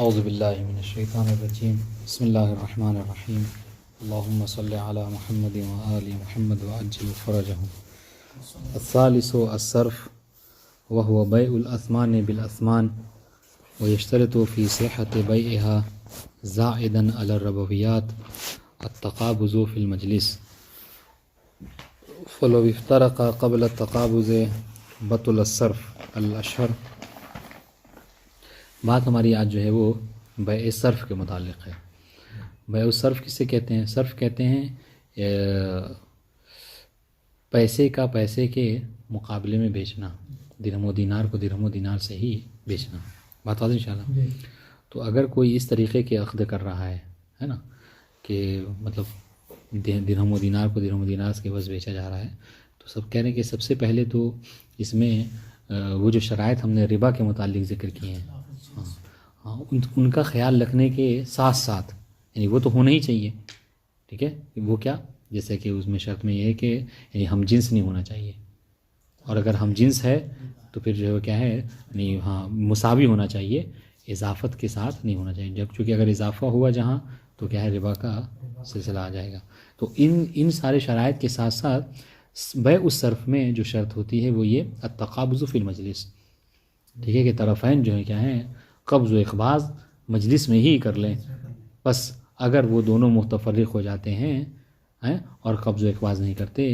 اعوذ باللہ من الشیطان الرجیم بسم اللہ الرحمن الرحیم اللہم صل علی محمد وآل محمد وعجل فرجهم الثالث الصرف وهو بیع الاثمان بالاثمان ويشترط في صحة بيعها زائدا على الربویات التقابض في المجلس فلو افترق قبل التقابض بطل الصرف الاشهر۔ بات ہماری آج جو ہے وہ بیع صرف کے متعلق ہے۔ بیع صرف کسے کہتے ہیں؟ صرف کہتے ہیں پیسے کا پیسے کے مقابلے میں بیچنا، درہم و دینار کو درہم و دینار سے ہی بیچنا۔ بات واضح انشاءاللہ۔ تو اگر کوئی اس طریقے کے عقد کر رہا ہے نا، کہ مطلب درہم و دینار کو درہم و دینار کے عوض بیچا جا رہا ہے، تو سب کہہ رہے ہیں کہ سب سے پہلے تو اس میں وہ جو شرائط ہم نے ربا کے متعلق ذکر کیے ہیں، ان کا خیال رکھنے کے ساتھ ساتھ، یعنی وہ تو ہونا ہی چاہیے، ٹھیک ہے۔ وہ کیا؟ جیسے کہ اس میں شرط میں یہ ہے کہ یعنی ہم جنس نہیں ہونا چاہیے، اور اگر ہم جنس ہے تو پھر جو کیا ہے، یعنی مساوی ہونا چاہیے، اضافت کے ساتھ نہیں ہونا چاہیے۔ جب چونکہ اگر اضافہ ہوا جہاں تو کیا ہے، ربا کا سلسلہ آ جائے گا۔ تو ان سارے شرائط کے ساتھ ساتھ بیع الصرف میں جو شرط ہوتی ہے وہ یہ التقابض فی المجلس، ٹھیک ہے، کہ طرفین جو ہے کیا ہیں، قبض و اقباض مجلس میں ہی کر لیں۔ بس اگر وہ دونوں متفرق ہو جاتے ہیں اور قبض و اقباض نہیں کرتے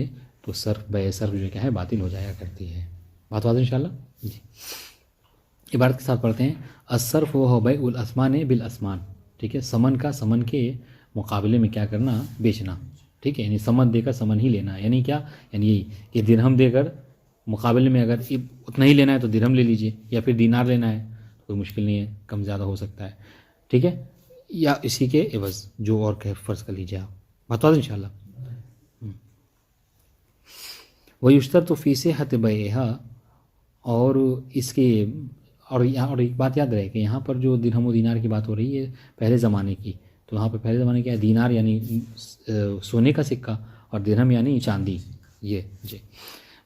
تو بیع صرف جو کیا ہے باطل ہو جایا کرتی ہے۔ بات واضح انشاءاللہ جی۔ عبارت کے ساتھ پڑھتے ہیں، الصرف وہ بیع الاثمان بالاثمان، ٹھیک ہے، سمن کا سمن کے مقابلے میں کیا کرنا، بیچنا، ٹھیک ہے، یعنی سمن دے کر سمن ہی لینا، یعنی کیا، یعنی یہی کہ درہم دے کر مقابلے میں اگر اتنا ہی لینا ہے تو درہم لے لیجئے، یا پھر دینار لینا ہے کوئی مشکل نہیں ہے، کم زیادہ ہو سکتا ہے، ٹھیک ہے، یا اسی کے عوض جو اور کہ فرض کر لیجیے آپ۔ بتا دیں انشاءاللہ۔ وَيُشْتَرْطُ فِي صِحَّةِ بَيْعِهَا، اور اس کے اور ایک بات یاد رہے کہ یہاں پر جو درہم و دینار کی بات ہو رہی ہے پہلے زمانے کی، تو وہاں پہ پہلے زمانے کیا ہے، دینار یعنی سونے کا سکہ، اور درہم یعنی چاندی، یہ جی۔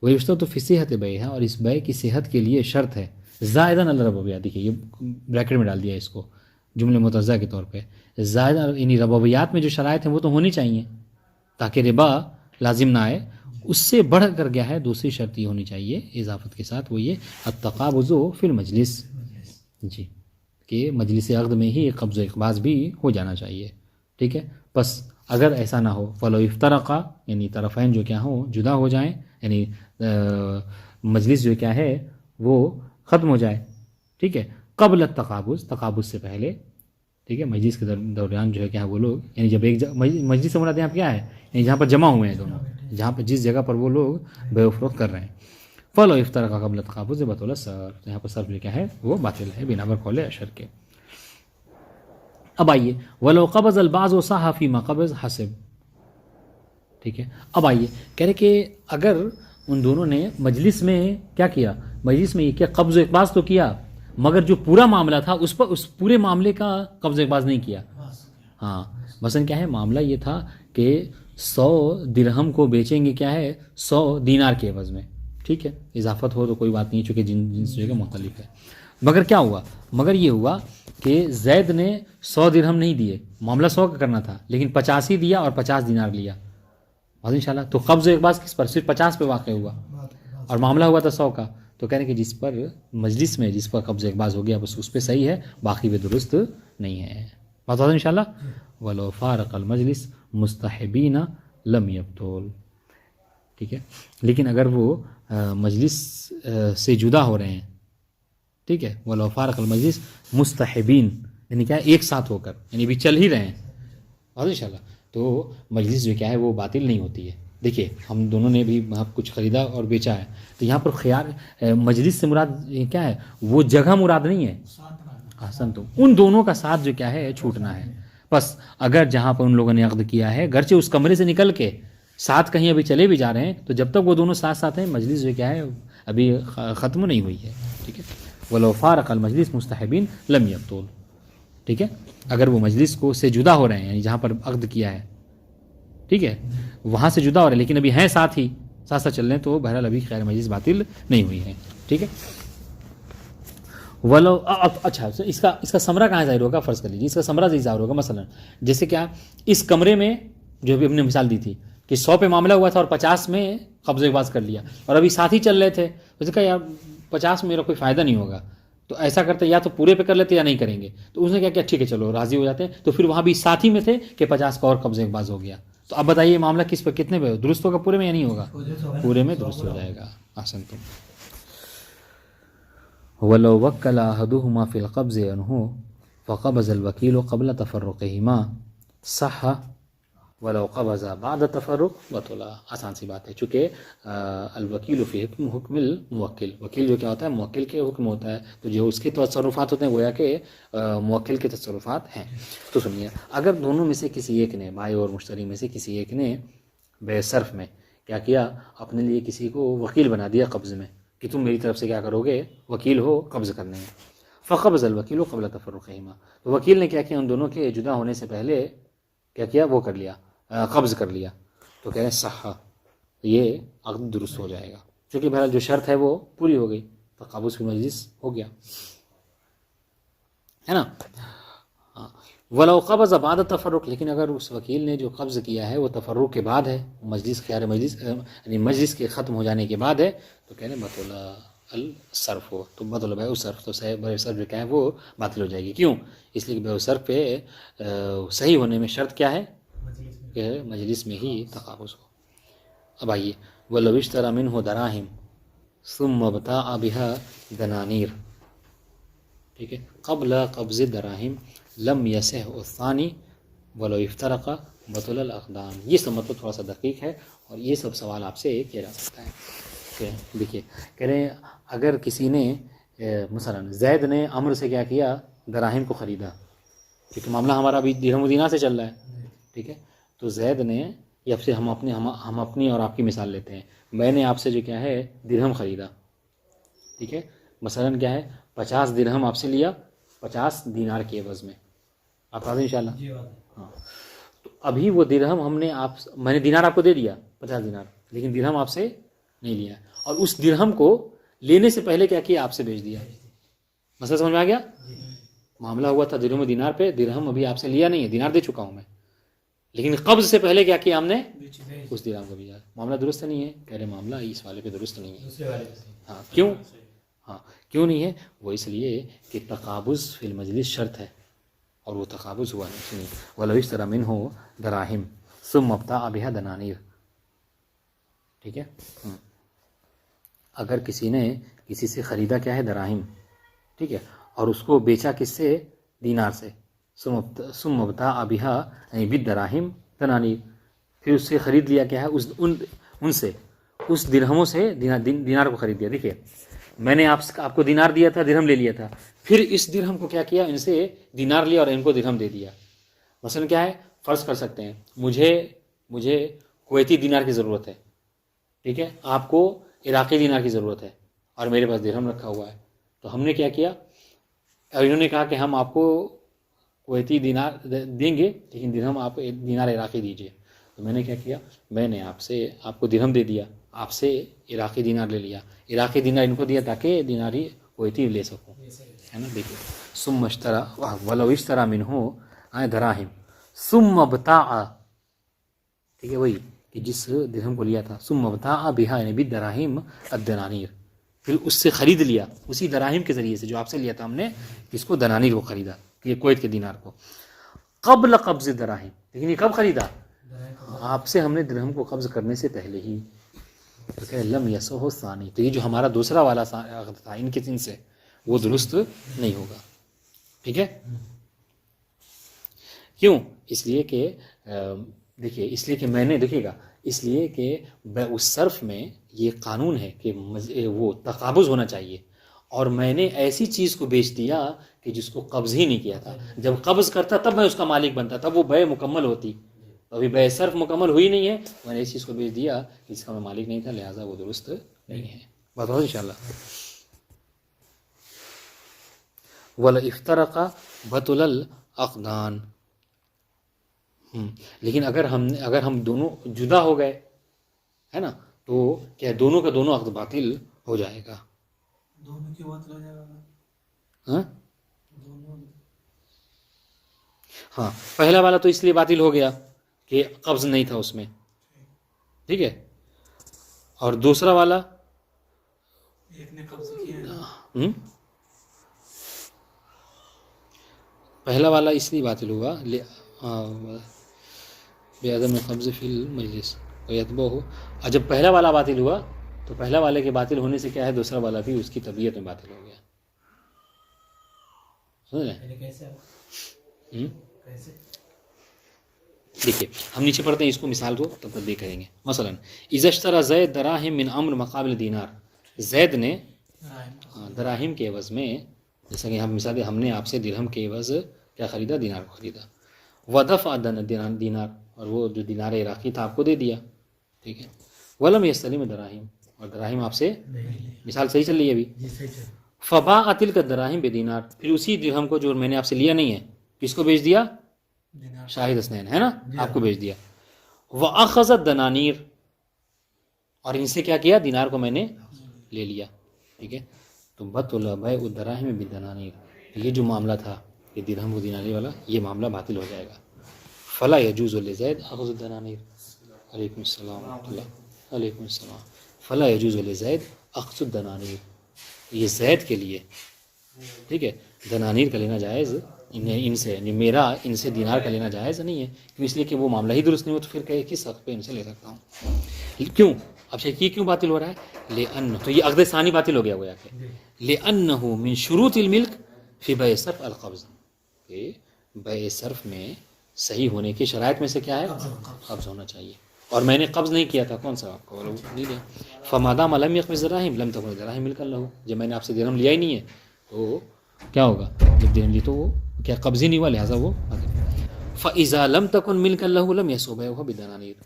وَيُشْتَرْطُ فِي صِحَّةِ بَيْعِهَا، اور اس بیع کی صحت کے لیے شرط ہے، زائداً علی الربویات، دیکھیے یہ بریکٹ میں ڈال دیا اس کو جملے متضع کے طور پہ، زائد یعنی ربویات میں جو شرائط ہیں وہ تو ہونی چاہیے تاکہ ربا لازم نہ آئے۔ اس سے بڑھ کر گیا ہے دوسری شرط یہ ہونی چاہیے اضافت کے ساتھ، وہ یہ التقابض فی المجلس، جی، کہ مجلس عقد میں ہی قبض و اقباض بھی ہو جانا چاہیے، ٹھیک ہے۔ بس اگر ایسا نہ ہو، فلو افترقا، یعنی طرفین جو کیا ہوں جدا ہو جائیں، یعنی مجلس جو کیا ہے وہ ختم ہو جائے، ٹھیک ہے، قبل التقابض، تقابض سے پہلے، ٹھیک ہے، مجلس کے دوران جو ہے کیا وہ لوگ، یعنی جب ایک مجلس سے مراد یہاں پہ کیا ہے، یعنی جہاں پر جمع ہوئے ہیں دونوں، جہاں پہ جس جگہ پر وہ لوگ بیع و فروخت کر رہے ہیں، فلو افترقا قبل التقابض بطل الصرف، یہاں پر صرف جو کیا ہے وہ باطل ہے بنا بر قول اشر کے۔ اب آئیے، ولو قبض البعض صح فیما قبض حسب، ٹھیک ہے۔ اب آئیے کہہ رہے کہ اگر ان دونوں نے مجلس میں کیا کیا، مجلس میں یہ کیا، قبض و اقباض تو کیا، مگر جو پورا معاملہ تھا اس پر اس پورے معاملے کا قبض و اقباض نہیں کیا۔ ہاں، مثلا کیا ہے، معاملہ یہ تھا کہ 100 درہم کو بیچیں گے کیا ہے 100 دینار کے عوض میں، ٹھیک ہے، اضافت ہو تو کوئی بات نہیں چونکہ جنس جو ہے مختلف ہے۔ مگر کیا ہوا، مگر یہ ہوا کہ زید نے 100 درہم نہیں دیے، معاملہ 100 کا کرنا تھا لیکن 50 ہی دیا اور 50 دینار لیا، انشاءاللہ۔ تو قبض و اقباض کس پر؟ صرف 50 پہ واقع ہوا، اور معاملہ ہوا تھا 100 کا۔ تو کہنے کہ جس پر مجلس میں جس پر قبض و اقباض ہو گیا بس اس پہ صحیح ہے، باقی پہ درست نہیں ہے۔ بات ہوتا ہے انشاءاللہ۔ ولو فارق المجلس مستحبین لم یبطل، ٹھیک ہے، لیکن اگر وہ مجلس سے جدا ہو رہے ہیں، ٹھیک ہے، ولو فارق المجلس مستحبین، یعنی کیا ہے ایک ساتھ ہو کر، یعنی ابھی چل ہی رہے ہیں، بات انشاءاللہ، تو مجلس جو کیا ہے وہ باطل نہیں ہوتی ہے۔ دیکھیے ہم دونوں نے بھی کچھ خریدا اور بیچا ہے، تو یہاں پر خیال مجلس سے مراد کیا ہے، وہ جگہ مراد نہیں ہے، احسن، تو ان دونوں کا ساتھ جو کیا ہے چھوٹنا ہے۔ بس اگر جہاں پر ان لوگوں نے عقد کیا ہے گرچہ اس کمرے سے نکل کے ساتھ کہیں ابھی چلے بھی جا رہے ہیں، تو جب تک وہ دونوں ساتھ ساتھ ہیں مجلس جو کیا ہے ابھی ختم نہیں ہوئی ہے، ٹھیک ہے۔ ولو فارق المجلس مستحبین لم یبطل، ٹھیک ہے، اگر وہ مجلس کو سے جدا ہو رہے ہیں، یعنی جہاں پر عقد کیا ہے، ٹھیک ہے، وہاں سے جدا ہو رہے ہیں لیکن ابھی ہیں ساتھ ہی، ساتھ ساتھ چل رہے ہیں، تو بہرحال ابھی خیر مجلس باطل نہیں ہوئی ہے، ٹھیک ہے۔ ولو اچھا اس کا ثمرہ کہاں ظاہر ہوگا؟ فرض کر لیجیے اس کا ثمرہ ظاہر ہوگا مثلا جیسے کیا اس کمرے میں جو ابھی ہم نے مثال دی تھی کہ 100 پہ معاملہ ہوا تھا اور 50 میں قبضے باز کر لیا، اور ابھی ساتھ ہی چل رہے تھے، اس نے کہا یار 50 میں میرا کوئی فائدہ نہیں ہوگا، تو ایسا کرتے یا تو پورے پہ کر لیتے یا نہیں کریں گے، تو اس نے کیا ٹھیک ہے چلو راضی ہو جاتے ہیں، تو پھر وہاں بھی ساتھ ہی میں تھے کہ 50 کا اور قبضے باز ہو گیا، تو اب بتائیے معاملہ کس پہ کتنے پہ درست ہوگا؟ پورے میں یا نہیں ہوگا؟ پورے میں درست ہو جائے گا. احسنتم. ولو وکل احدهما فی القبض عنہ فقبض الوکیل قبل تفرقهما صح ولو قبض بعد تفرق بطلا. آسان سی بات ہے، چونکہ الوکیل فی حکم الموکل، وکیل جو کیا ہوتا ہے موکل کے حکم ہوتا ہے، تو جو اس کے تصرفات ہوتے ہیں گویا کہ موکل کے تصرفات ہیں. تو سنیے، اگر دونوں میں سے کسی ایک نے، بائع اور مشتری میں سے کسی ایک نے بے صرف میں کیا کیا، اپنے لیے کسی کو وکیل بنا دیا قبض میں کہ تم میری طرف سے کیا کرو گے، وکیل ہو قبض کرنے میں. فقبض الوکیل قبل تفرقهما، تو وکیل نے کیا کیا ان دونوں کے جدا ہونے سے پہلے کیا کیا، وہ کر لیا، قبض کر لیا، تو کہہ رہے ہیں صح، یہ عقد درست ہو جائے گا، کیونکہ بہرحال جو شرط ہے وہ پوری ہو گئی، تقابض کی مجلس ہو گیا ہے نا. ولو قبض بعد تفرق، لیکن اگر اس وکیل نے جو قبض کیا ہے وہ تفرق کے بعد ہے، مجلس خیار مجلس یعنی مجلس کے ختم ہو جانے کے بعد ہے، تو کہہ رہے بطل الصرف ہو، تو بطل بیع الصرف، تو بیع صرف جو کیا ہے وہ باطل ہو جائے گی. کیوں؟ اس لیے کہ بیع صرف پہ صحیح ہونے میں شرط کیا ہے کہ مجلس میں ہی تقابض ہو. اب آئیے، ولو اشتری منہ دراہم ثم ابتاع بها دنانیر، ٹھیک ہے، قبل قبض دراہم لم یصح الثانی ولو افترق بطل الاقدام. یہ سب مطلب تھوڑا سا دقیق ہے، اور یہ سب سوال آپ سے کیا جا سکتا ہے کہ دیکھیے کہہ رہے ہیں اگر کسی نے مثلا زید نے عمرو سے کیا کیا، دراہم کو خریدا، کیونکہ معاملہ ہمارا ابھی درہم و دینار سے چل رہا ہے، ٹھیک ہے، تو زید نے، یا پھر ہم اپنی اور آپ کی مثال لیتے ہیں، میں نے آپ سے جو کیا ہے درہم خریدا، ٹھیک ہے، مثلا کیا ہے 50 درہم آپ سے لیا 50 دینار کے عوض میں، آپ آتے ہیں انشاءاللہ. ہاں، تو ابھی وہ درہم میں نے دینار آپ کو دے دیا 50 دینار، لیکن درہم آپ سے نہیں لیا، اور اس درہم کو لینے سے پہلے کیا کیا، آپ سے بیچ دیا. مسئلہ سمجھ میں آ گیا؟ معاملہ ہوا تھا درہم و دینار پہ، درہم ابھی آپ سے لیا نہیں ہے، دینار دے چکا ہوں میں، لیکن قبض سے پہلے کیا کیا ہم نے، اس درہم کو بھی. معاملہ درست نہیں ہے؟ کہہ رہے معاملہ اس والے پہ درست نہیں ہے. ہاں کیوں؟ ہاں کیوں نہیں ہے؟ وہ اس لیے کہ تقابض فی المجلس شرط ہے، اور وہ تقابض ہوا نہیں. ولو اشتری منہ دراہم ثم ابتاع بها دنانیر، ٹھیک ہے، اگر کسی نے کسی سے خریدا کیا ہے دراہم، ٹھیک ہے، اور اس کو بیچا کس سے، دینار سے، ثم ابتاع بها یعنی بالدراہم دنانیر، پھر اس سے خرید لیا کیا ہے، ان سے اس درہموں سے دینار کو خرید لیا. دیکھیے میں نے آپ کو دینار دیا تھا، درہم لے لیا تھا، پھر اس درہم کو کیا کیا، ان سے دینار لیا اور ان کو درہم دے دیا. مثلا کیا ہے، فرض کر سکتے ہیں مجھے کویتی دینار کی ضرورت ہے، ٹھیک ہے، آپ کو عراقی دینار کی ضرورت ہے، اور میرے پاس درہم رکھا ہوا ہے، تو ہم نے کیا کیا، اور انہوں نے کہا کہ ہم آپ کو کویتی دینار دیں گے لیکن درہم آپ دینار عراقی دیجیے. تو میں نے کیا کیا، میں نے آپ کو درہم دے دیا، آپ سے عراقی دینار لے لیا، عراقی دینار ان کو دیا تاکہ دیناری کویتی لے سکوں، ہے نا. دیکھیے ثم اشتری ولو اشتری منہ دراہم ثم ابتاع، ٹھیک ہے، وہی کہ جس درہم کو لیا تھا، ثم ابتاع بها یعنی بالدراہم الدنانیر، پھر اس سے خرید لیا اسی دراہم کے ذریعے سے جو آپ سے لیا تھا ہم نے، اس کو دنانیر کو خریدا، یہ کویت کے دینار کو، قبل قبض دراہم، لیکن یہ کب خریدا، آپ سے ہم نے درہم کو قبض کرنے سے پہلے ہی. تو کہ لم یصح الثانی، تو یہ جو ہمارا دوسرا والا تھا ان کے دن سے، وہ درست نہیں ہوگا، ٹھیک ہے. کیوں؟ اس لیے کہ دیکھیے، اس لیے کہ میں نے، دیکھیے گا، اس لیے کہ اس صرف میں یہ قانون ہے کہ وہ تقابض ہونا چاہیے، اور میں نے ایسی چیز کو بیچ دیا کہ جس کو قبض ہی نہیں کیا تھا. جب قبض کرتا تب میں اس کا مالک بنتا، تب وہ بیع مکمل ہوتی. ابھی بیع صرف مکمل ہوئی نہیں ہے، میں نے اس چیز کو بیچ دیا جس کا میں مالک نہیں تھا، لہٰذا وہ درست نہیں ہے. بات ہو انشاءاللہ. وَلَا اِفْتَرَقَ بَطُلَ الْأَقْدَانِ، لیکن اگر ہم دونوں جدا ہو گئے ہے نا، تو کیا دونوں کا دونوں عقد باطل ہو جائے گا. دونوں کی باطل ہو جائے گا، ہاں ہاں، پہلا والا تو اس لیے باطل ہو گیا کہ قبض نہیں تھا اس میں، ٹھیک ہے، اور دوسرا والا ایک نے قبض کیا پہلا والا اس لیے باطل ہوا بے عدم قبض فی المجلس یتبعہ، اور جب پہلا والا باطل ہوا تو پہلا والے کے باطل ہونے سے کیا ہے، دوسرا والا بھی اس کی طبیعت میں باطل ہو گیا، سمجھ رہے ہیں؟ دیکھیے ہم نیچے پڑھتے ہیں اس کو مثال کو تب تک دیکھ کریں گے. مثلا اذا اشترى زید دراہم من عمرو مقابل دینار، زید نے دراہم کے عوض میں، جیسا کہ ہم مثال ہم نے آپ سے درہم کے عوض کیا خریدا، دینار کو خریدا. ودفع دینار، اور وہ جو دینار عراقی تھا آپ کو دے دیا، ٹھیک ہے. ولم یستلم دراہم، اور دراہم آپ سے، مثال صحیح چل رہی ہے ابھی. فباع تلک الدراہم بدینار، پھر اسی درہم کو جو میں نے آپ سے لیا نہیں ہے کس کو بیچ دیا، شاہد حسنین ہے نا، آپ کو بیچ دیا. وَأَخَذَ الدَّنَانِيرَ، اور ان سے کیا کیا، دینار کو میں نے لے لیا، ٹھیک ہے. تو بطل بیع الدراہم بالدنانیر، یہ جو معاملہ تھا یہ درہم و دینار والا، یہ معاملہ باطل ہو جائے گا. فلا یجوز لزید اخذ الدنانیر، علیکم السلام ورحمۃ اللہ، علیکم السلام. فلا یجوز لزید اخذ الدنانیر، یہ زید کے لیے، ٹھیک ہے، دنانیر کا لینا جائز ان سے، میرا ان سے دینار کا لینا جائز نہیں ہے، اس لیے کہ وہ معاملہ ہی درست نہیں ہو، تو پھر کس حق پہ ان سے لے سکتا ہوں. کیوں، اب یہ کیوں باطل ہو رہا ہے، لأن، تو یہ عقد ثانی باطل ہو گیا گویا کہ لأنه من شروط الملک فی بیع صرف القبض، کہ بیع صرف میں صحیح ہونے کی شرائط میں سے کیا ہے، قبض ہونا چاہیے، اور میں نے قبض نہیں کیا تھا، کون سا آپ کو نہیں لیا. فمادام لم یقبض الدراہم لم تکن الدراہم ملکا لہ، جب میں نے آپ سے درہم لیا ہی نہیں ہے تو کیا ہوگا، جب درہم لی تو وہ کیا قبض ہی نہیں ہوا، لہٰذا وہ فإذا لم تکن ملکا لہ لم یسع بیعہ بالدنانیر،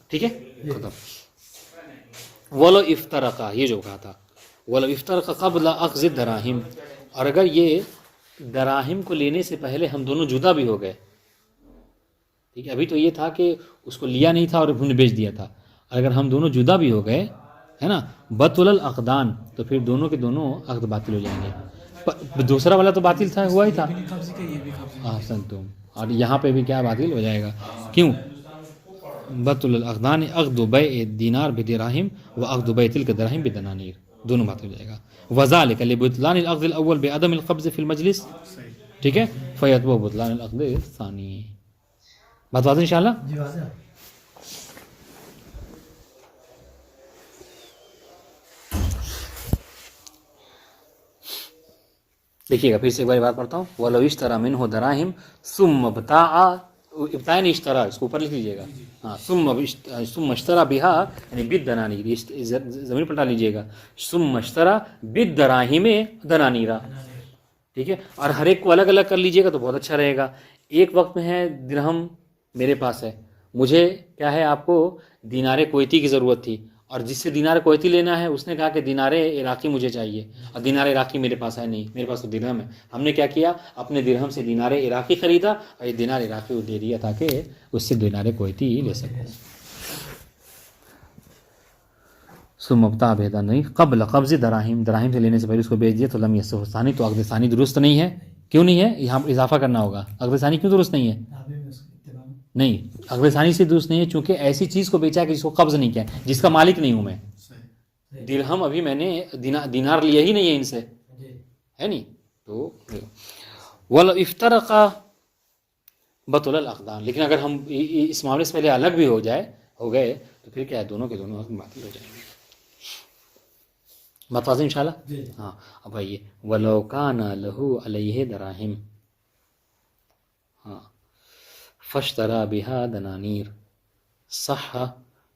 ٹھیک ہے، ختم. ولو افترقا، یہ جو کہا تھا ولو افترقا قبل اخذ الدراہم، اور اگر یہ دراہم کو لینے سے پہلے ہم دونوں جدا بھی ہو گئے، ٹھیک ہے، ابھی تو یہ تھا کہ اس کو لیا نہیں تھا اور انہوں نے بیچ دیا تھا، اگر ہم دونوں جدا بھی ہو گئے ہے نا، بطل العقدان، تو پھر دونوں کے دونوں عقد باطل ہو جائیں گے. دوسرا والا تو باطل تھا، ہوا ہی تھا، احسن تم، اور یہاں پہ بھی کیا باطل ہو جائے گا، کیوں، بطل العقدان عقد بیع دینار بدراہم و عقد بیع تلک دراہم بدنانیر، دونوں باطل ہو جائے گا. وذالک لبطلان العقد الاول بعدم القبض فی المجلس، ٹھیک ہے، فیتبع بطلان العقد الثانی. بات واضح انشاءاللہ. دیکھیے گا پھر سے ایک بار بات پڑھتا ہوں. وَلَوْ اشْتَرَى مِنْهُ دَرَاهِمْ ثُمَّ ابْتَاعَ، ابتاع نے اشترا، اس کو اوپر لکھ لیجیے گا، ہاں، ثم اشترى بها یعنی بالدنانیر، زمین پلٹا لیجیے گا، ثم اشترى بالدراہم دنانیرا، ٹھیک ہے، اور ہر ایک کو الگ الگ کر لیجیے گا تو بہت اچھا رہے گا. ایک وقت میں ہے درہم میرے پاس ہے، مجھے کیا ہے، آپ کو دینار کویتی کی ضرورت تھی، اور جس سے دینار کویتی لینا ہے اس نے کہا کہ دینار عراقی مجھے چاہیے، اور دینار عراقی میرے پاس ہے نہیں، میرے پاس تو درہم ہے. ہم نے کیا کیا، اپنے درہم سے دینار عراقی خریدا اور یہ دینار عراقی کو دے دیا تاکہ اس سے دینار کویتی لے سکوں. ثم ابتاع بہدانئی قبل قبض دراہم، دراہم سے لینے سے پہلے اس کو بیچ دیا تو لم یصح ثانی، تو عقد ثانی درست نہیں ہے. کیوں نہیں ہے، یہاں اضافہ کرنا ہوگا، عقد ثانی کیوں درست نہیں ہے، نہیں، عقد ثانی سے درست نہیں ہے چونکہ ایسی چیز کو بیچا کہ جس کو قبض نہیں کیا، جس کا مالک نہیں ہوں میں. درہم ابھی میں نے دینار لیا ہی نہیں ہے ان سے، ہے نہیں، تو وَلَوْ اِفْتَرَقَا بطل العقدان، لیکن اگر ہم اس معاملے سے پہلے الگ بھی ہو گئے تو پھر کیا ہے، دونوں کے دونوں باطل ہو جائیں گے. بات واضح انشاءاللہ. ہاں، اب آئیے وَلَوْ كَانَ لَهُ عَلَيْهِ دَرَاهِمْ، ہاں، فَاشْتَرَى بِهَا دَنَانِيرَ صَحَّ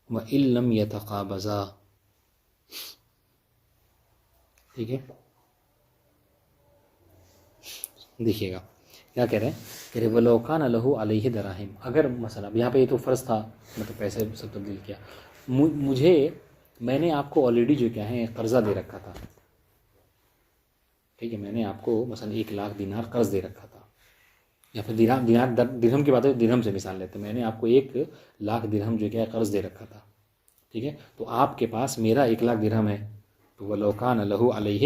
وَإِن لَّمْ يَتَقَابَضَا، ٹھیک ہے. دیکھیے گا کیا کہہ رہے ہیں، کہ وَلَوْ كَانَ لَهُ عَلَيْهِ دَرَاهِمْ، اگر مثلا یہاں پہ یہ تو فرض تھا، مطلب پیسے سب تبدیل کیا، مجھے، میں نے آپ کو آلریڈی جو کیا ہے قرضہ دے رکھا تھا، ٹھیک ہے، میں نے آپ کو مثلا 1,00,000 دینار قرض دے رکھا تھا، یا پھر درہم کی بات ہے، درہم سے مثال لیتے ہیں، میں نے آپ کو 1,00,000 درہم جو کیا ہے قرض دے رکھا تھا، ٹھیک ہے، تو آپ کے پاس میرا 1,00,000 درہم ہے، تو وَلَوْ كَانَ لَهُ عَلَيْهِ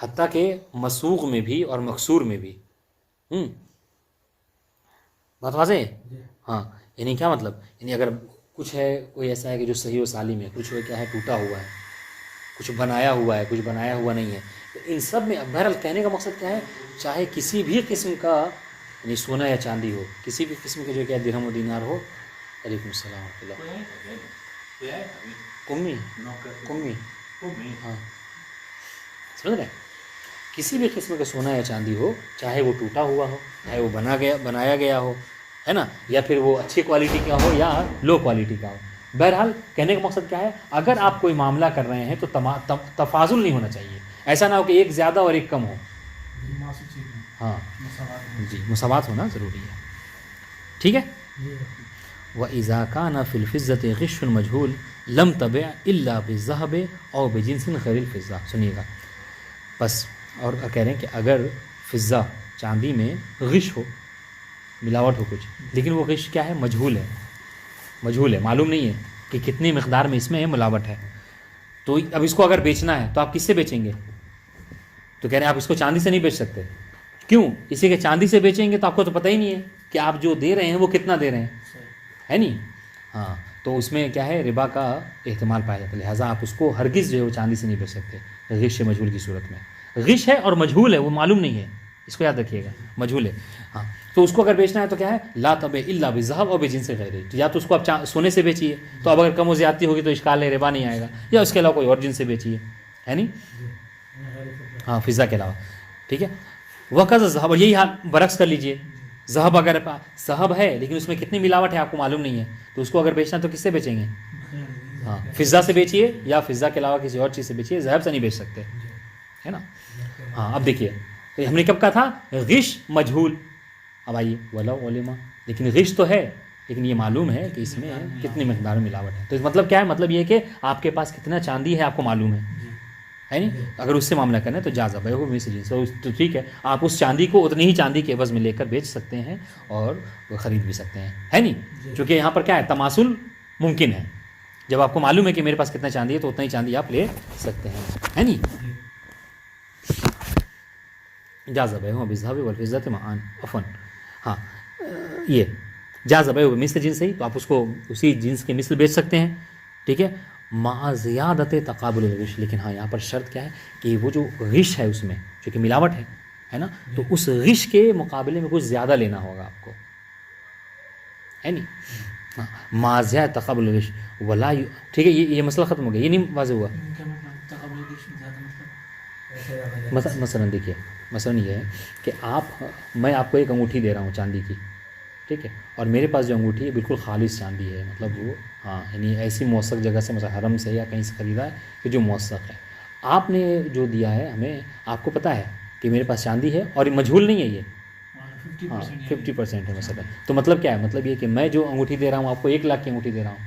حتیٰ کہ مسوغ میں بھی اور مکسور میں بھی. بات واضح ہے؟ ہاں، یعنی کیا مطلب، یعنی اگر کچھ ہے کوئی ایسا ہے کہ جو صحیح و سالم ہے، کچھ کیا ہے ٹوٹا ہوا ہے، کچھ بنایا ہوا ہے، کچھ بنایا ہوا نہیں ہے، تو ان سب میں بہرحال کہنے کا مقصد کیا ہے، چاہے کسی بھی قسم کا یعنی سونا یا چاندی ہو، کسی بھی قسم کے جو کیا درہم و دینار ہو. علیکم السلام ورحمۃ اللہ. کمی ہاں سمجھ رہے ہیں، کسی بھی قسم کا سونا یا چاندی ہو، چاہے وہ ٹوٹا ہوا ہو، چاہے وہ بنایا گیا ہو، ہے نا، یا پھر وہ اچھی کوالٹی کا ہو یا لو کوالٹی کا ہو. بہرحال کہنے کا مقصد کیا ہے، اگر آپ کوئی معاملہ کر رہے ہیں تو تفاضل نہیں ہونا چاہیے، ایسا نہ ہو کہ ایک زیادہ اور ایک کم ہو. ہاں جی، مساوات ہونا ضروری ہے. ٹھیک ہے. وَإِذَا كَانَ فِي الْفِضَّةِ غِشٌّ مَجْهُولٌ لَمْ تَبِعْ إِلَّا بِالذَّهَبِ أَوْ بِجِنْسٍ غَيْرِ الْفِضَّةِ. سنیے گا بس. اور کہہ رہے ہیں کہ اگر فضہ چاندی میں غش ہو، ملاوٹ ہو کچھ، لیکن وہ غش کیا ہے، مجہول ہے، معلوم نہیں ہے کہ کتنی مقدار میں اس میں ملاوٹ ہے، تو اب اس کو اگر بیچنا ہے تو آپ کس سے بیچیں گے؟ تو کہہ رہے ہیں آپ اس کو چاندی سے نہیں بیچ سکتے. کیوں؟ اسی کہ چاندی سے بیچیں گے تو آپ کو تو پتہ ہی نہیں ہے کہ آپ جو دے رہے ہیں وہ کتنا دے رہے ہیں، ہے نہیں. ہاں، تو اس میں کیا ہے، ربا کا احتمال پایا جاتا ہے، لہٰذا آپ اس کو ہرگز جو ہے وہ چاندی سے نہیں بیچ سکتے غش مجہول کی صورت میں. غش ہے اور مجہول ہے، وہ معلوم نہیں ہے، اس کو یاد رکھیے گا، مجہول ہے. ہاں، تو اس کو اگر بیچنا ہے تو کیا ہے، لا تبع الا بالذهب او بجنس غیرہ. تو یا تو اس کو آپ سونے سے بیچیے، تو اب اگر کم و زیادتی ہوگی تو اشکال ہے، ربا نہیں آئے گا، یا اس کے علاوہ کوئی اور جنس سے بیچیے، ہے نہیں. ہاں، فضہ کے علاوہ. ٹھیک ہے. وقت ذهب، یہی حال برعکس کر لیجئے. ذهب اگر ذهب ہے لیکن اس میں کتنی ملاوٹ ہے آپ کو معلوم نہیں ہے، تو اس کو اگر بیچنا تو کس سے بیچیں گے؟ ہاں، فضہ سے بیچیے، یا فضہ کے علاوہ کسی اور چیز سے بیچیے، ذهب سے نہیں بیچ سکتے، ہے نا. ہاں، اب دیکھیے ہم نے کب کہا تھا غش مجہول. اب آئیے ولا علما، لیکن غش تو ہے لیکن یہ معلوم ہے کہ اس میں کتنی مقدار میں ملاوٹ ہے. تو اس مطلب کیا ہے، مطلب یہ کہ آپ کے پاس کتنا چاندی ہے آپ کو معلوم ہے نہیں. اگر اس سے معاملہ کرنا ہے تو جائز ہے وہ تو ٹھیک ہے، آپ اس چاندی کو اتنی ہی چاندی کے عوض میں لے کر بیچ سکتے ہیں اور خرید بھی سکتے ہیں، ہے نہیں. چونکہ یہاں پر کیا ہے، تماثل ممکن ہے. جب آپ کو معلوم ہے کہ میرے پاس کتنا چاندی ہے تو اتنا ہی چاندی آپ لے سکتے ہیں، ہے نہیں. جاز بیع بالذهب والفضة معا. عفوا، ہاں، یہ جاز بیع بمثل جنس ہی، تو آپ اس کو اسی جنس کے مثل بیچ سکتے ہیں. ٹھیک ہے. مع زیادت تقابل الغش، لیکن ہاں یہاں پر شرط کیا ہے کہ وہ جو غش ہے اس میں جو کہ ملاوٹ ہے نا، تو اس غش کے مقابلے میں کچھ زیادہ لینا ہوگا آپ کو، ہے نہیں. مع زیادت تقابل الغش ولا ٹھیک ہے. یہ مسئلہ ختم ہو گیا، یہ نہیں واضح ہوا. مثلا دیکھیے، مثلا یہ ہے کہ میں آپ کو ایک انگوٹھی دے رہا ہوں چاندی کی، ٹھیک ہے، اور میرے پاس جو انگوٹھی ہے بالکل خالص چاندی ہے، مطلب وہ ہاں یعنی ایسی موثق جگہ سے، مثلا حرم سے یا کہیں سے خریدا ہے کہ جو موثق ہے. آپ نے جو دیا ہے ہمیں، آپ کو پتہ ہے کہ میرے پاس چاندی ہے اور یہ مجہول نہیں ہے، یہ ہاں 50% ہے مثلا. تو مطلب کیا ہے، مطلب یہ کہ میں جو انگوٹھی دے رہا ہوں آپ کو 1 لاکھ کی انگوٹھی دے رہا ہوں،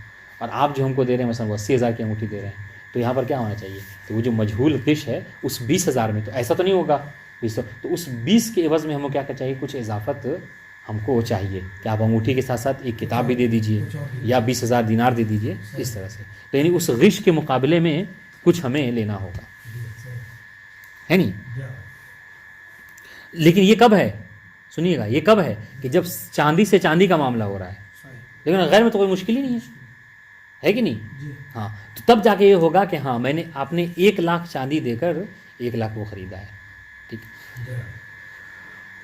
اور آپ جو ہم کو دے رہے ہیں مثلا وہ 80,000 کی انگوٹھی دے رہے ہیں. تو یہاں پر کیا ہونا چاہیے، تو وہ جو مجہول غش ہے اس 20,000 میں، تو ایسا تو نہیں ہوگا 20، تو اس 20 کے عوض میں ہمیں کیا چاہیے، کچھ اضافت ہم کو چاہیے کہ آپ انگوٹھی کے ساتھ ساتھ ایک کتاب بھی دے دیجئے یا 20,000 دینار دے دیجئے، اس طرح سے. تو یعنی اس غش کے مقابلے میں کچھ ہمیں لینا ہوگا، ہے نہیں. لیکن یہ کب ہے، سنیے گا، یہ کب ہے کہ جب چاندی سے چاندی کا معاملہ ہو رہا ہے، لیکن غیر میں تو کوئی مشکل ہی نہیں ہے کہ نہیں. ہاں، تو تب جا کے یہ ہوگا کہ ہاں آپ نے 1 لاکھ چاندی دے کر 1 لاکھ وہ خریدا ہے. ٹھیک.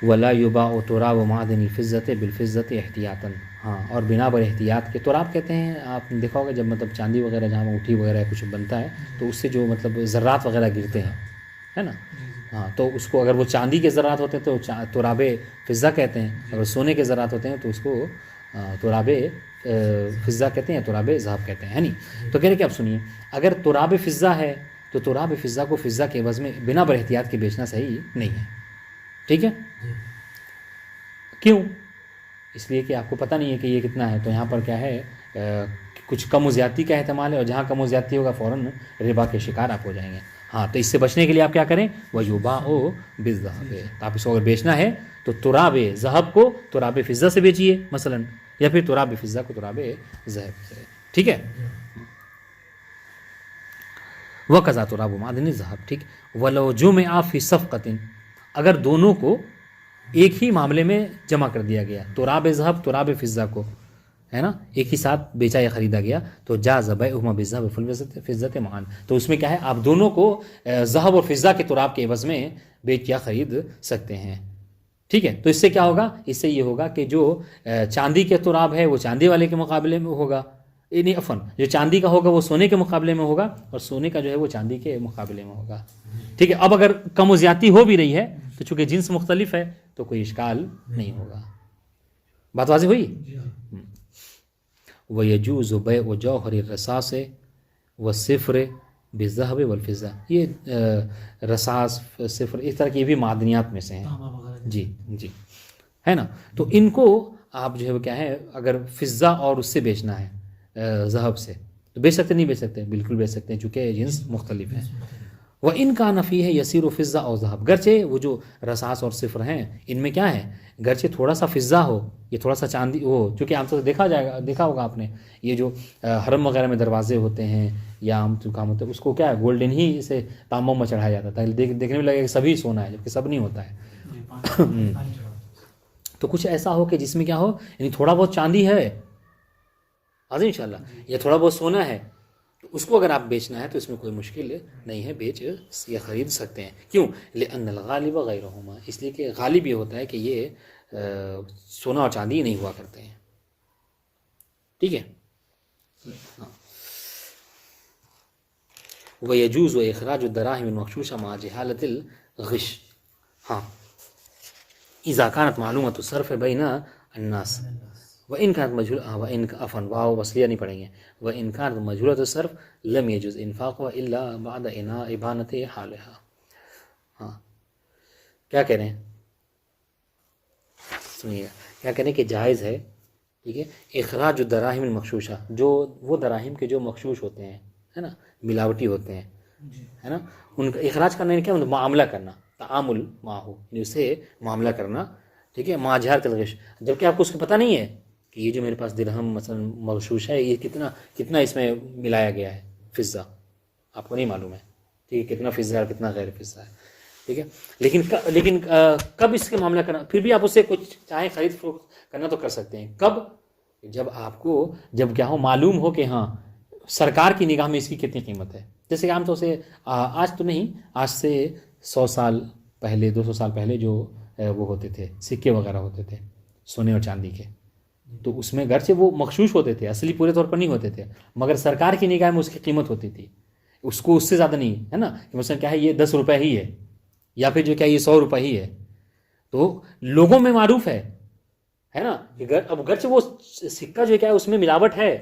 ولا یباع تراب معدن الفضة بالفضة احتیاطاً. ہاں، اور بنا بر احتیاط کے، تراب کہتے ہیں، آپ نے دیکھا ہوگا جب مطلب چاندی وغیرہ جہاں انگوٹھی وغیرہ کچھ بنتا ہے تو اس سے جو مطلب ذرات وغیرہ گرتے ہیں، ہے نا. ہاں، تو اس کو اگر وہ چاندی کے ذرات ہوتے ہیں تو تراب فضہ کہتے ہیں، اگر سونے کے ذرات ہوتے ہیں تو اس کو تراب فضہ کہتے ہیں، تراب ذهب کہتے ہیں، ہے نہیں. تو کہہ رہے کہ اب سنیے، اگر تراب فضہ ہے تو تراب فضہ کو فضہ کے عوض میں بنا بر احتیاط کے بیچنا صحیح نہیں ہے. ٹھیک ہے. کیوں؟ اس لیے کہ آپ کو پتہ نہیں ہے کہ یہ کتنا ہے، تو یہاں پر کیا ہے، کچھ کم و زیادتی کا احتمال ہے، اور جہاں کم و زیادتی ہوگا فوراً ربا کے شکار آپ ہو جائیں گے. ہاں، تو اس سے بچنے کے لیے آپ کیا کریں، وَيُبَاعُ بِالذَّهَبِ. آپ اس کو اگر بیچنا ہے تو تراب ذهب کو تراب فضہ سے بیچیے مثلا، یا پھر تراب فضہ کو تراب ذهب سے. ٹھیک ہے. وقضا تراب معدن الذهب، ٹھیک، ولو جمع فی صفقۃ، اگر دونوں کو ایک ہی معاملے میں جمع کر دیا گیا، تراب ذهب تراب فضہ کو، ہے نا، ایک ہی ساتھ بیچا یا خریدا گیا، تو جاز بیعہما بالذهب فضة معا، تو اس میں کیا ہے آپ دونوں کو ذهب اور فضہ کے تراب کے عوض میں بیچ یا خرید سکتے ہیں، ٹھیک ہے۔ تو اس سے کیا ہوگا، اس سے یہ ہوگا کہ جو چاندی کے تراب ہے وہ چاندی والے کے مقابلے میں ہوگا، نہیں عفواً جو چاندی کا ہوگا وہ سونے کے مقابلے میں ہوگا، اور سونے کا جو ہے وہ چاندی کے مقابلے میں ہوگا، ٹھیک ہے۔ اب اگر کم و زیادتی ہو بھی رہی ہے تو چونکہ جنس مختلف ہے تو کوئی اشکال نہیں ہوگا، بات واضح ہوئی۔ وَيَجُوزُ بَيْعُ جَوْهَرِ الرَّصَاصِ وَالصِّفْرِ بِالذَّهَبِ وَالْفِضَّةِ، یہ رصاص صفر اس طرح کی بھی معدنیات میں سے ہیں، جی جی، ہے نا، تو ان کو آپ جو ہے وہ کیا ہے اگر فضہ اور اس سے بیچنا ہے ذهب سے تو بیچ سکتے نہیں بیچ سکتے، بالکل بیچ سکتے ہیں چونکہ جنس مختلف ہیں۔ وَإِنْ كَانَ فِيهِ يَسِيرُ فِضَّةٌ أَوْ ذَهَبٌ، گرچہ وہ جو رصاص اور صفر ہیں ان میں کیا ہے، گرچہ تھوڑا سا فضہ ہو یہ تھوڑا سا چاندی ہو، چونکہ عام طور سے دیکھا ہوگا آپ نے یہ جو حرم وغیرہ میں دروازے ہوتے ہیں یا عام تو کام ہوتا ہے اس کو کیا ہے گولڈن ہی اسے تانبوں میں چڑھایا جاتا ہے، دیکھنے میں لگے کہ سبھی سونا ہے جبکہ سب نہیں ہوتا ہے۔ تو کچھ ایسا ہو کہ جس میں کیا ہو، یعنی تھوڑا بہت چاندی ہے حاضر انشاءاللہ یا تھوڑا بہت سونا ہے، تو اس کو اگر آپ بیچنا ہے تو اس میں کوئی مشکل نہیں ہے، بیچ یا خرید سکتے ہیں۔ کیوں؟ لأن الغالب غیرہما، اس لیے کہ غالب یہ ہوتا ہے کہ یہ سونا اور چاندی نہیں ہوا کرتے ہیں، ٹھیک ہے۔ وَيَجُوزُ إِخْرَاجُ الدَّرَاهِمِ الْمَغْشُوشَةِ مَعَ جَهَالَةِ الْغِشِّ، ہاں إِذَا كَانَتْ مَعْلُومَةُ الصَّرْفِ بَيْنَ النَّاسِ وَإِنْ كَانَتْ مَجْهُولَةً، وَإِنْ عفواً واو وصلیہ نہیں پڑھیں گے، وَإِنْ كَانَتْ مَجْهُولَةُ الصَّرْفِ لَمْ يَجُزْ إِنْفَاقُهَا إِلَّا بَعْدَ إِبَانَةِ حَالِهَا۔ ہاں کیا کہہ رہے ہیں، سنیے کیا کہہ رہے ہیں کہ جائز ہے، ٹھیک ہے، اخراج الدراہم المغشوشہ، جو وہ دراہم کے جو مغشوش ہوتے ہیں، ہے نا، ملاوٹی ہوتے ہیں، ہے نا، ان کا اخراج کرنا یعنی کیا مطلب معاملہ کرنا، تعامل معہو یعنی اس سے معاملہ کرنا، ٹھیک ہے، مع جہالۃ الغش، جبکہ آپ کو اس کا پتہ نہیں ہے کہ یہ جو میرے پاس درہم مثلا مغشوش ہے یہ کتنا اس میں ملایا گیا ہے فضہ، آپ کو نہیں معلوم ہے، ٹھیک ہے، کتنا فضہ ہے اور کتنا غیر فضہ ہے، ٹھیک ہے، لیکن کب اس کے معاملہ کرنا، پھر بھی آپ اس سے کچھ چاہیں خرید فروخت کرنا تو کر سکتے ہیں، کب، جب آپ کو جب کیا ہو معلوم ہو کہ ہاں سرکار کی نگاہ میں اس کی کتنی قیمت ہے، جیسے کہ عام طور سے آج تو نہیں، آج سے 100 سال پہلے 200 سال پہلے جو وہ ہوتے تھے سکے وغیرہ ہوتے تھے سونے اور چاندی کے، تو اس میں گرچہ وہ مغشوش ہوتے تھے، اصلی پورے طور پر نہیں ہوتے تھے، مگر سرکار کی نگاہ میں اس کی قیمت ہوتی تھی، اس کو اس سے زیادہ نہیں، ہے نا، کہ مثلا کیا ہے یہ 10 روپے ہی ہے یا پھر جو کیا یہ 100 روپے ہی ہے، تو لوگوں میں معروف ہے نا، اب گرچہ وہ سکہ جو کیا ہے اس میں ملاوٹ ہے،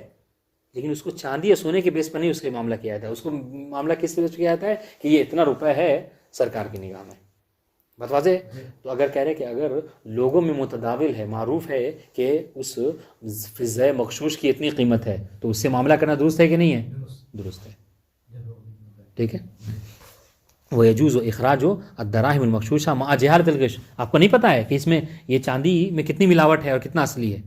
لیکن اس کو چاندی یا سونے کے بیس پر نہیں اس کا معاملہ کیا جاتا ہے، اس کو معاملہ کس بیس پر کیا جاتا ہے کہ یہ اتنا روپے ہے سرکار کی نگاہ میں، بات واضح۔ تو اگر کہہ رہے کہ اگر لوگوں میں متداول ہے، معروف ہے کہ اس فضہ مغشوش کی اتنی قیمت ہے، تو اس سے معاملہ کرنا درست ہے کہ نہیں ہے، درست ہے، ٹھیک ہے۔ وَيَجُوزُ إِخْرَاجُ الدَّرَاهِمِ الْمَغْشُوشَةِ مَعَ جَهَالَةِ الْغِشِّ، آپ کو نہیں پتہ ہے کہ اس میں یہ چاندی میں کتنی ملاوٹ ہے اور کتنا اصلی ہے،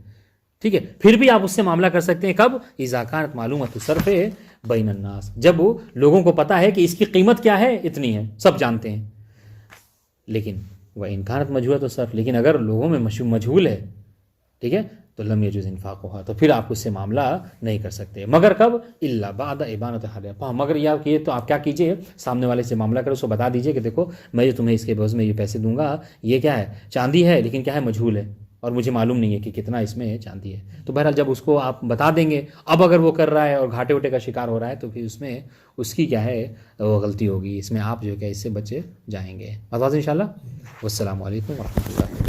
ٹھیک ہے، پھر بھی آپ اس سے معاملہ کر سکتے ہیں، کب، اذا كانت معلومۃ الصرف بین الناس، جب لوگوں کو پتہ ہے کہ اس کی قیمت کیا ہے، اتنی ہے، سب جانتے ہیں، لیکن وَإِنْ كَانَتْ مَجْهُولَةُ الصَّرْفِ، لیکن اگر لوگوں میں مجہول ہے، ٹھیک ہے، تو لم يجوز انفاقها، تو پھر آپ اس سے معاملہ نہیں کر سکتے، مگر کب، الا بعد ابانۃ حالها، مگر یہ تو آپ کیا کیجئے، سامنے والے سے معاملہ کرو، اس کو بتا دیجئے کہ دیکھو میں جو تمہیں اس کے عوض میں یہ پیسے دوں گا، یہ کیا ہے، چاندی ہے، لیکن کیا ہے، مجہول ہے اور مجھے معلوم نہیں ہے کہ کتنا اس میں چاندی ہے، تو بہرحال جب اس کو آپ بتا دیں گے، اب اگر وہ کر رہا ہے اور گھاٹے وٹے کا شکار ہو رہا ہے تو پھر اس میں اس کی کیا ہے وہ غلطی ہوگی، اس میں آپ جو ہے اس سے بچے جائیں گے۔ آواز انشاءاللہ۔ والسلام علیکم ورحمۃ اللہ۔